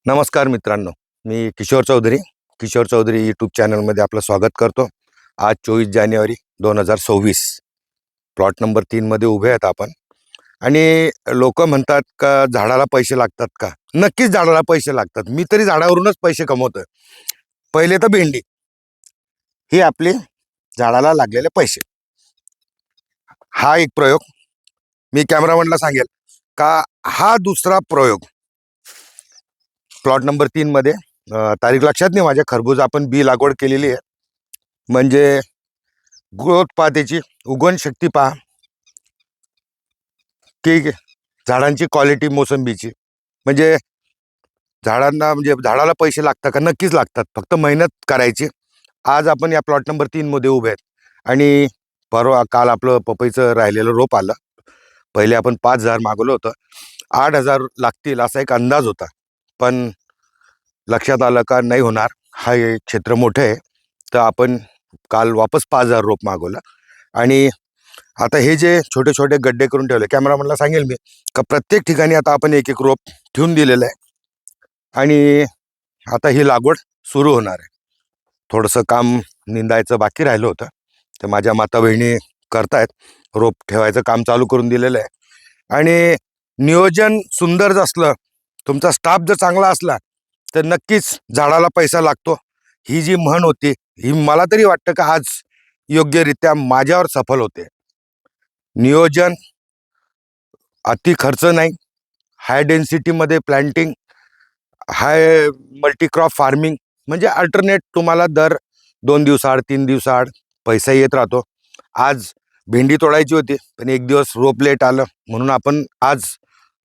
नमस्कार मित्रांनो, मी किशोर चौधरी. किशोर चौधरी यूट्यूब चॅनलमध्ये आपलं स्वागत करतो. आज 24 जानेवारी 2026. प्लॉट नंबर 3मध्ये उभे आहेत आपण. आणि लोक म्हणतात का झाडाला पैसे लागतात का? नक्कीच झाडाला पैसे लागतात. मी तरी झाडावरूनच पैसे कमवतोय. पहिले तर भेंडी ही आपली झाडाला लागलेले पैसे. हा एक प्रयोग मी कॅमेरामॅनला सांगेल का हा दुसरा प्रयोग प्लॉट नंबर 3मध्ये तारीख लक्षात नाही माझ्या. खरबूज आपण बी लागवड केलेली आहे. म्हणजे ग्रोथ पहा, त्याची उगवण शक्ती पहा, की झाडांची क्वालिटी मोसंबीची. म्हणजे झाडाला पैसे लागतात का? नक्कीच लागतात. फक्त मेहनत करायची. आज आपण या प्लॉट नंबर 3मध्ये उभे आहेत आणि काल आपलं पपईचं राहिलेलं रोप आलं. पहिले आपण 5,000 मागवलं होतं. 8,000 लागतील असा एक अंदाज होता, पण लक्षात आलं का नाही होणार, हा हे क्षेत्र मोठं आहे. तर आपण काल वापस 5,000 रोप मागवलं. आणि आता हे जे छोटे छोटे गड्डे करून ठेवले, कॅमेरामॅनला सांगेल मी का प्रत्येक ठिकाणी आता आपण एक एक रोप ठेवून दिलेलं आहे. आणि आता ही लागवड सुरू होणार आहे. थोडंसं काम निंदायचं बाकी राहिलं होतं, तर माझ्या माता बहिणी करतायत. रोप ठेवायचं काम चालू करून दिलेलं आहे. आणि नियोजन सुंदर असलं, तुमचा स्टाफ जर चांगला असला तर नक्कीच झाडाला पैसा लागतो. ही जी म्हण होती, ही मला तरी वाटतं का आज योग्यरित्या माझ्यावर सफल होते. नियोजन, अति खर्च नाही, हाय डेन्सिटीमध्ये प्लॅन्टिंग, हाय मल्टीक्रॉप फार्मिंग. म्हणजे अल्टरनेट तुम्हाला दर 2 दिवसाआड 3 दिवसाआड पैसा येत राहतो. आज भेंडी तोडायची होती, पण एक दिवस रोप लेट आलं म्हणून आपण आज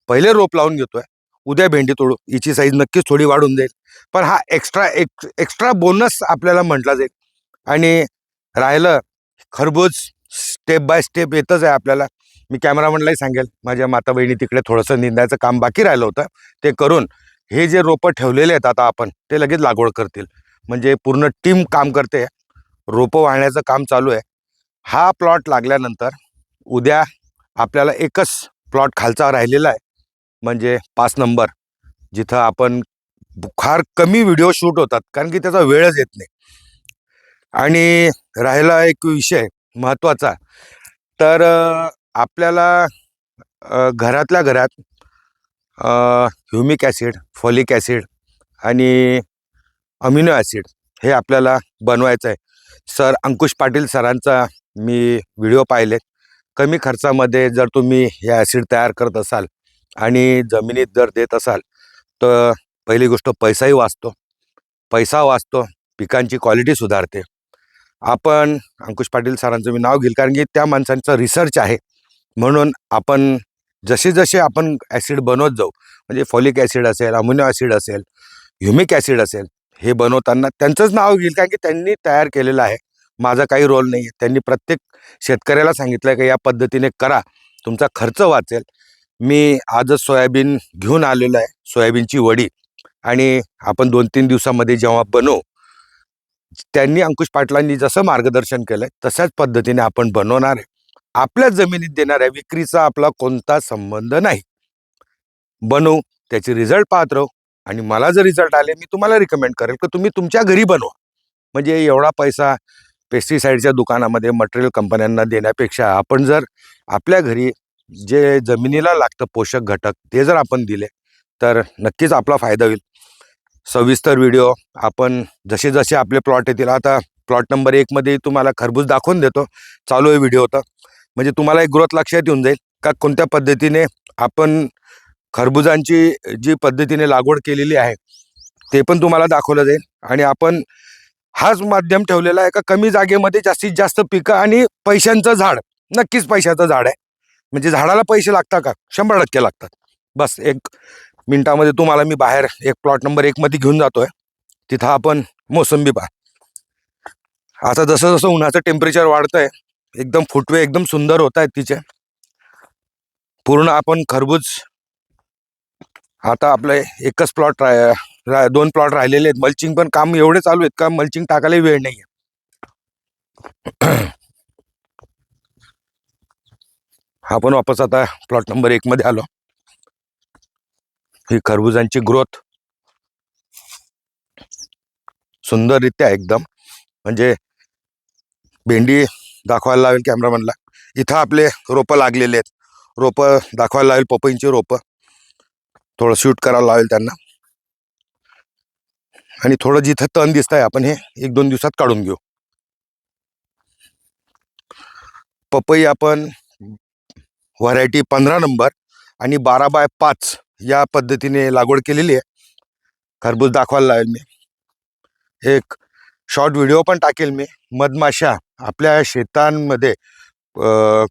पहिले रोप लावून घेतोय. उद्या भेंडी तोडू, हिची साईज नक्कीच थोडी वाढून जाईल. पण हा एक्स्ट्रा बोनस आपल्याला म्हटला जाईल. आणि राहिलं खरबूज, स्टेप बाय स्टेप येतच आहे आपल्याला. मी कॅमेरामॅनलाही सांगेल, माझ्या माता बहिणी तिकडे थोडंसं निंदायचं काम बाकी राहिलं होतं, ते करून हे जे रोपं ठेवलेले आहेत आता आपण ते लगेच लागवड करतील. म्हणजे पूर्ण टीम काम करते. रोपं वाळण्याचं काम चालू आहे. हा प्लॉट लागल्यानंतर उद्या आपल्याला एकच प्लॉट खालचा राहिलेला आहे, म्हणजे 5 नंबर, जिथं आपण फार कमी व्हिडिओ शूट होतात कारण की त्याचा वेळच येत नाही. आणि राहिला एक विषय महत्त्वाचा, तर आपल्याला घरातल्या घरात ह्युमिक ॲसिड, फॉलिक ॲसिड आणि अमिनो ॲसिड हे आपल्याला बनवायचं आहे. अंकुश पाटील सरांचा मी व्हिडिओ पाहिले. कमी खर्चामध्ये जर तुम्ही हे ॲसिड तयार करत असाल आणि जमिनीत जर देत असाल तर पहिली गोष्ट पैसाही वाचतो. पैसा वाचतो, पिकांची क्वालिटी सुधारते. आपण अंकुश पाटील सरांचं मी नाव घेईल कारण की त्या माणसांचा रिसर्च आहे. म्हणून आपण जसे जसे आपण ॲसिड बनवत जाऊ, म्हणजे फॉलिक ॲसिड असेल, अमिनो ॲसिड असेल, ह्युमिक ॲसिड असेल, हे बनवताना त्यांचंच नाव घेईल कारण की त्यांनी तयार केलेलं आहे. माझा काही रोल नाही आहे. त्यांनी प्रत्येक शेतकऱ्याला सांगितलं आहे की या पद्धतीने करा, तुमचा खर्च वाचेल. मी आजच सोयाबीन घेऊन आलेलो आहे, सोयाबीनची वडी. आणि आपण 2-3 दिवसामध्ये जेव्हा बनवू, त्यांनी अंकुश पाटलांनी जसं मार्गदर्शन केलंय तशाच पद्धतीने आपण बनवणार आहे. आपल्या जमिनीत देणार आहे. विक्रीचा आपला कोणता संबंध नाही. बनवू, त्याचे रिझल्ट पाहत राहू. आणि मला जर रिझल्ट आले, मी तुम्हाला रिकमेंड करेल की तुम्ही तुमच्या घरी बनवा. म्हणजे एवढा पैसा पेस्टिसाईडच्या दुकानामध्ये मटेरियल कंपन्यांना देण्यापेक्षा आपण जर आपल्या घरी जे जमिनीला लागतं पोषक घटक ते जर आपण दिले तर नक्कीच आपला फायदा होईल. सविस्तर व्हिडिओ आपण जसे जसे आपले प्लॉट येतील, आता प्लॉट नंबर 1मध्ये तुम्हाला खरबूज दाखवून देतो, चालू आहे व्हिडिओ. तर म्हणजे तुम्हाला एक ग्रोथ लक्षात येऊन जाईल का कोणत्या पद्धतीने आपण खरबुजांची जी पद्धतीने लागवड केलेली आहे ते पण तुम्हाला दाखवलं जाईल. आणि आपण हाच माध्यम ठेवलेला आहे का कमी जागेमध्ये जास्तीत जास्त पिकं आणि पैशांचं झाड. नक्कीच पैशाचं झाड आहे. म्हणजे झाडाला पैसे लागतात का? 100% लागतात. बस 1 मिनिटामध्ये तुम्हाला मी बाहेर एक प्लॉट नंबर 1मध्ये घेऊन जातोय. तिथं आपण मोसंबी पहा. आता जसं जसं उन्हाचं टेम्परेचर वाढतंय, एकदम फुटवे एकदम सुंदर होत आहेत तिचे. पूर्ण आपण खरबूज, आता आपलं एकच प्लॉट 2 प्लॉट राहिलेले आहेत. मल्चिंग पण काम एवढे चालू आहेत का मल्चिंग टाकायला वेळ नाही आहे. आपण वापस आता प्लॉट नंबर 1मध्ये आलो. ही खरबुजांची ग्रोथ सुंदररित्या एकदम, म्हणजे भेंडी दाखवायला लावेल कॅमेरामॅनला. इथं आपले रोपं लागलेले आहेत, रोपं दाखवायला लावेल, पपईंची रोपं थोडं शूट करायला लावेल त्यांना. आणि थोडं जिथं तण दिसत आहे आपण हे 1-2 दिवसात काढून घेऊ. पपई आपण व्हरायटी 15 नंबर आणि 12x5 या पद्धतीने लागवड केलेली आहे. खरबूज दाखवायला लावेल मी, एक शॉर्ट व्हिडिओ पण टाकेल मी. मधमाशा आपल्या शेतांमध्ये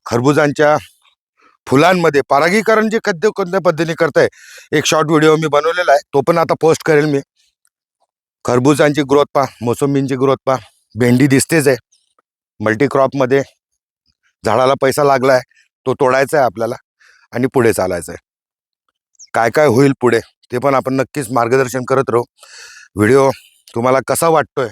खरबुजांच्या फुलांमध्ये परागीकरण जे कोणत्या पद्धतीने करताय, एक शॉर्ट व्हिडिओ मी बनवलेला आहे, तो पण आता पोस्ट करेल मी. खरबुजांची ग्रोथ पहा, मोसंबींची ग्रोथ पहा, भेंडी दिसतेच आहे. मल्टीक्रॉपमध्ये झाडाला पैसा लागला आहे, तो तोडायचा आहे आपल्याला आणि पुढे चालायचं आहे. काय काय होईल पुढे ते पण आपण नक्कीच मार्गदर्शन करत राहू. व्हिडिओ तुम्हाला कसा वाटतोय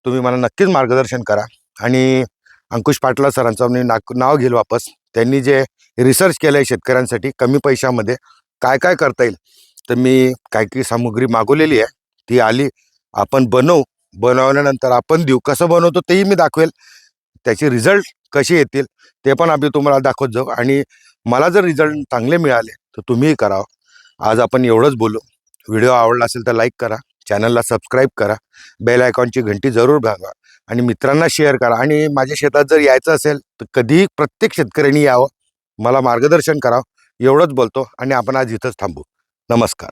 तुम्ही मला नक्कीच मार्गदर्शन करा. आणि अंकुश पाटला सरांचं मी नाव घेईल वापस. त्यांनी जे रिसर्च केलं आहे शेतकऱ्यांसाठी कमी पैशामध्ये काय काय करता येईल, तर मी काही सामुग्री मागवलेली आहे, ती आली, आपण बनवल्यानंतर आपण देऊ. कसं बनवतो तेही मी दाखवेल, त्याचे रिझल्ट कसे येतील ते पण आम्ही तुम्हाला दाखवत जाऊ. आणि मला जर रिझल्ट चांगले मिळाले तर तुम्हीही करावं. आज आपण एवढंच बोलू. व्हिडिओ आवडला असेल तर लाईक करा, चॅनलला सबस्क्राईब करा, बेल आयकॉनची घंटी जरूर दाबा आणि मित्रांना शेअर करा. आणि माझ्या शेतात जर यायचं असेल तर कधीही प्रत्येक शेतकऱ्यांनी यावं, मला मार्गदर्शन करावं. एवढंच बोलतो आणि आपण आज इथंच थांबू. नमस्कार.